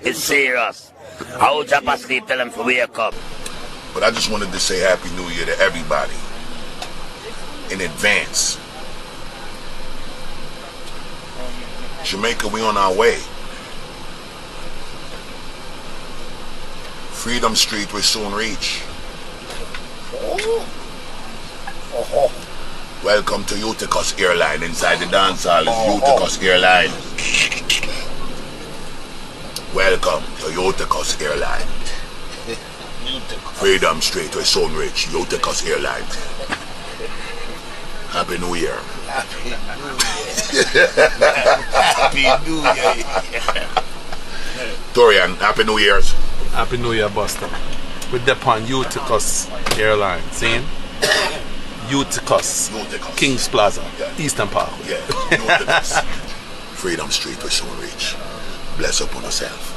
It's serious. How drop asleep, tell them to wake up. But I just wanted to say Happy New Year to everybody in advance. Jamaica, we on our way. Freedom Street will soon reach. Welcome to Uticus Airline. Inside the dancehall is Uticus Airline. Welcome to Uticus Airline. Freedom Street with Sunridge, Uticus Airline. Happy New Year. Happy New Year. Torian, Happy New Year's. Happy New Year, Busta. We're upon Uticus Airline, seeing? Uticus, Kings Plaza, Eastern Park. Yeah, Uticus. Freedom Street with Sunridge. Bless up on yourself.